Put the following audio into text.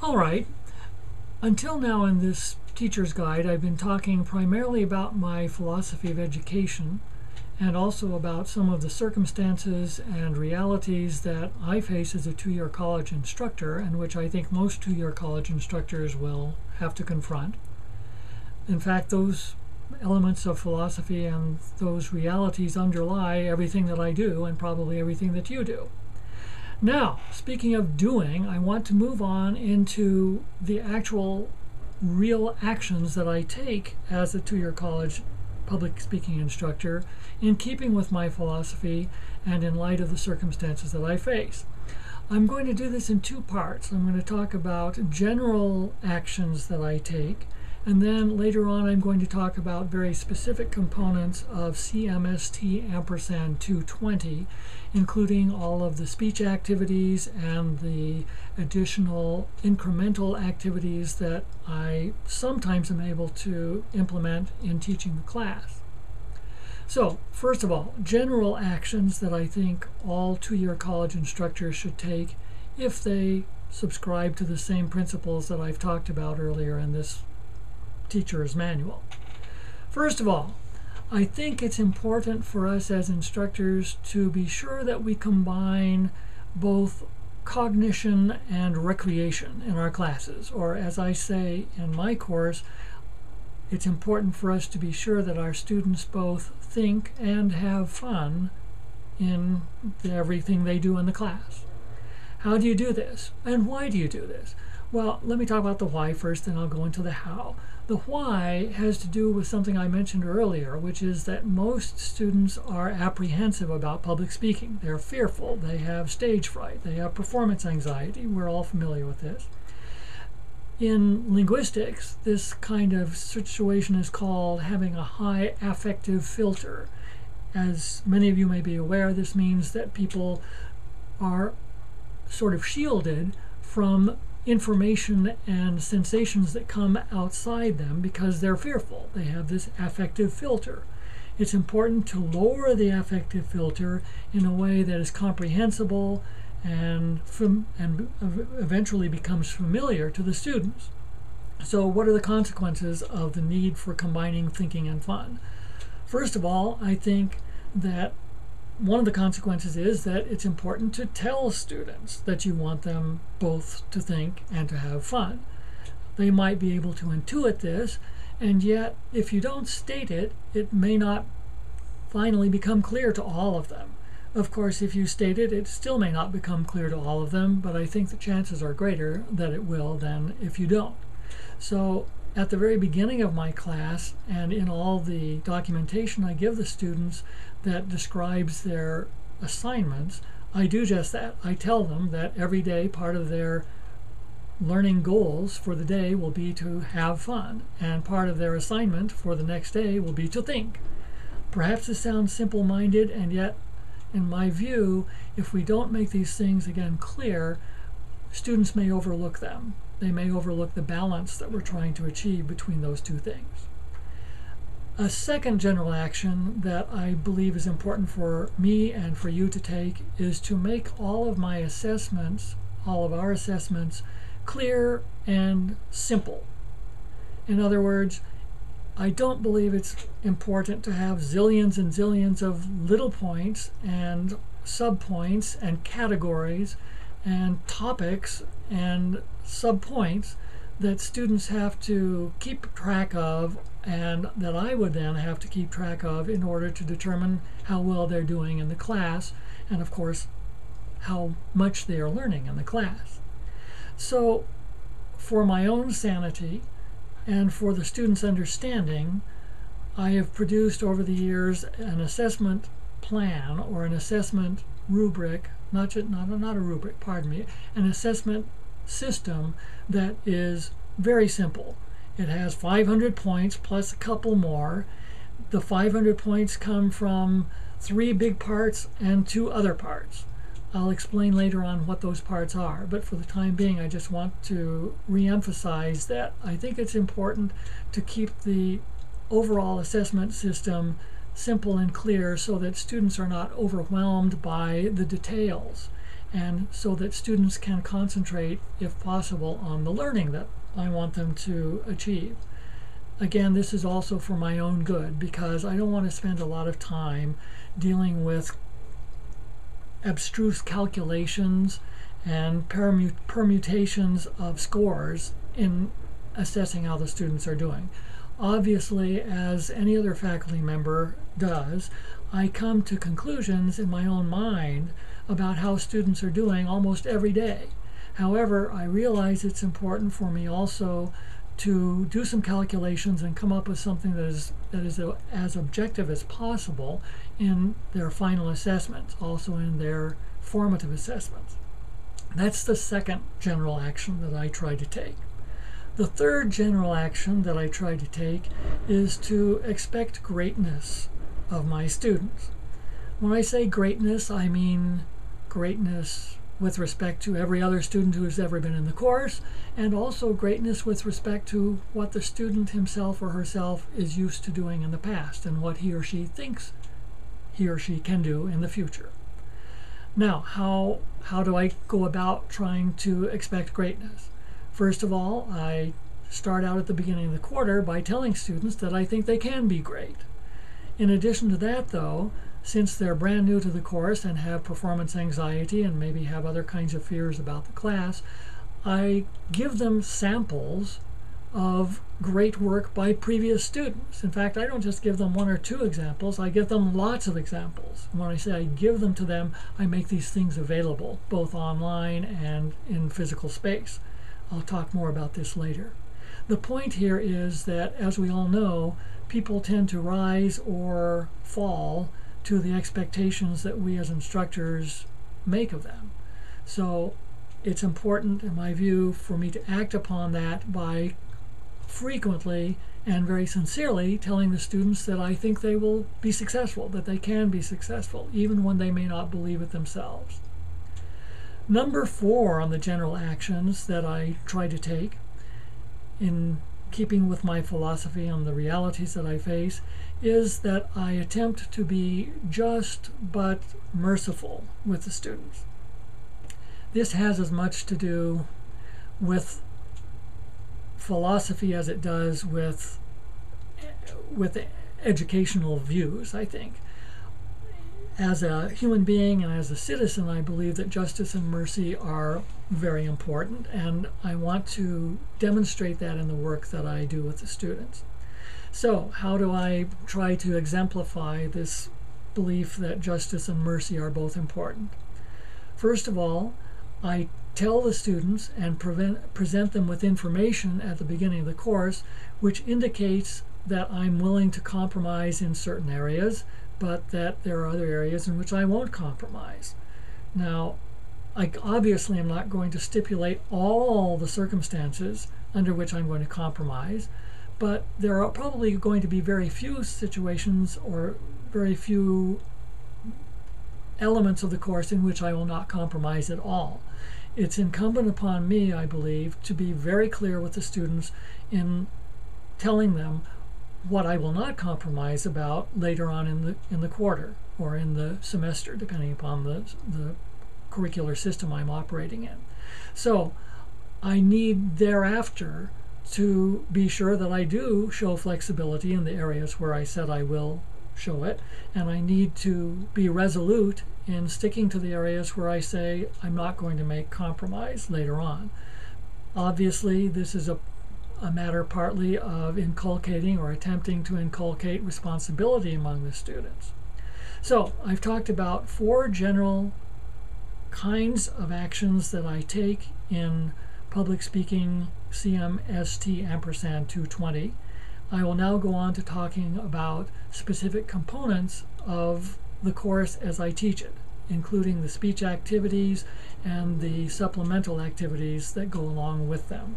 All right. Until now in this teacher's guide, I've been talking primarily about my philosophy of education and also about some of the circumstances and realities that I face as a two-year college instructor and which I think most two-year college instructors will have to confront. In fact, those elements of philosophy and those realities underlie everything that I do and probably everything that you do. Now, speaking of doing, I want to move on into the actual real actions that I take as a two-year college public speaking instructor in keeping with my philosophy and in light of the circumstances that I face. I'm going to do this in two parts. I'm going to talk about general actions that I take, and then later on I'm going to talk about very specific components of CMST ampersand 220, including all of the speech activities and the additional incremental activities that I sometimes am able to implement in teaching the class. So, first of all, general actions that I think all two-year college instructors should take if they subscribe to the same principles that I've talked about earlier in this teacher's manual. First of all, I think it's important for us as instructors to be sure that we combine both cognition and recreation in our classes, or as I say in my course, it's important for us to be sure that our students both think and have fun in everything they do in the class. How do you do this? And why do you do this? Well, let me talk about the why first, then I'll go into the how. The why has to do with something I mentioned earlier, which is that most students are apprehensive about public speaking. They're fearful. They have stage fright. They have performance anxiety. We're all familiar with this. In linguistics, this kind of situation is called having a high affective filter. As many of you may be aware, this means that people are sort of shielded from information and sensations that come outside them because they're fearful. They have this affective filter. It's important to lower the affective filter in a way that is comprehensible and eventually becomes familiar to the students. So what are the consequences of the need for combining thinking and fun? First of all, I think that one of the consequences is that it's important to tell students that you want them both to think and to have fun. They might be able to intuit this, and yet if you don't state it, it may not finally become clear to all of them. Of course, if you state it, it still may not become clear to all of them, but I think the chances are greater that it will than if you don't. So at the very beginning of my class and in all the documentation I give the students that describes their assignments, I do just that. I tell them that every day part of their learning goals for the day will be to have fun, and part of their assignment for the next day will be to think. Perhaps this sounds simple-minded, and yet, in my view, if we don't make these things again clear, students may overlook them. They may overlook the balance that we're trying to achieve between those two things. A second general action that I believe is important for me and for you to take is to make all of my assessments, all of our assessments, clear and simple. In other words, I don't believe it's important to have zillions and zillions of little points and subpoints and categories and topics and subpoints that students have to keep track of and that I would then have to keep track of in order to determine how well they're doing in the class and, of course, how much they are learning in the class. So for my own sanity and for the students' understanding, I have produced over the years an assessment plan or an assessment rubric, not a rubric, pardon me, an assessment system that is very simple. It has 500 points plus a couple more. The 500 points come from 3 big parts and 2 other parts. I'll explain later on what those parts are, but for the time being I just want to re-emphasize that I think it's important to keep the overall assessment system simple and clear so that students are not overwhelmed by the details. and so that students can concentrate, if possible, on the learning that I want them to achieve. Again, this is also for my own good, because I don't want to spend a lot of time dealing with abstruse calculations and permutations of scores in assessing how the students are doing. Obviously, as any other faculty member does, I come to conclusions in my own mind about how students are doing almost every day. However, I realize it's important for me also to do some calculations and come up with something that is as objective as possible in their final assessments, also in their formative assessments. That's the second general action that I try to take. The third general action that I try to take is to expect greatness of my students. When I say greatness, I mean greatness with respect to every other student who has ever been in the course, and also greatness with respect to what the student himself or herself is used to doing in the past and what he or she thinks he or she can do in the future. Now, how do I go about trying to expect greatness? First of all, I start out at the beginning of the quarter by telling students that I think they can be great. In addition to that, though, since they're brand new to the course and have performance anxiety and maybe have other kinds of fears about the class, I give them samples of great work by previous students. In fact, I don't just give them one or two examples, I give them lots of examples. When I say I give them to them, I make these things available, both online and in physical space. I'll talk more about this later. The point here is that, as we all know, people tend to rise or fall to the expectations that we as instructors make of them. So it's important, in my view, for me to act upon that by frequently and very sincerely telling the students that I think they will be successful, that they can be successful, even when they may not believe it themselves. Number 4 on the general actions that I try to take, in keeping with my philosophy on the realities that I face, is that I attempt to be just but merciful with the students. This has as much to do with philosophy as it does with educational views, I think. As a human being and as a citizen, I believe that justice and mercy are very important, and I want to demonstrate that in the work that I do with the students. So, how do I try to exemplify this belief that justice and mercy are both important? First of all, I tell the students and present them with information at the beginning of the course which indicates that I'm willing to compromise in certain areas, but that there are other areas in which I won't compromise. Now, I obviously am not going to stipulate all the circumstances under which I'm going to compromise, but there are probably going to be very few situations or very few elements of the course in which I will not compromise at all. It's incumbent upon me, I believe, to be very clear with the students in telling them what I will not compromise about later on in the quarter or in the semester, depending upon the curricular system I'm operating in. So I need thereafter to be sure that I do show flexibility in the areas where I said I will show it, and I need to be resolute in sticking to the areas where I say I'm not going to make compromise later on. Obviously, this is a matter partly of inculcating or attempting to inculcate responsibility among the students. So I've talked about 4 general kinds of actions that I take in public speaking CMST & 220. I will now go on to talking about specific components of the course as I teach it, including the speech activities and the supplemental activities that go along with them.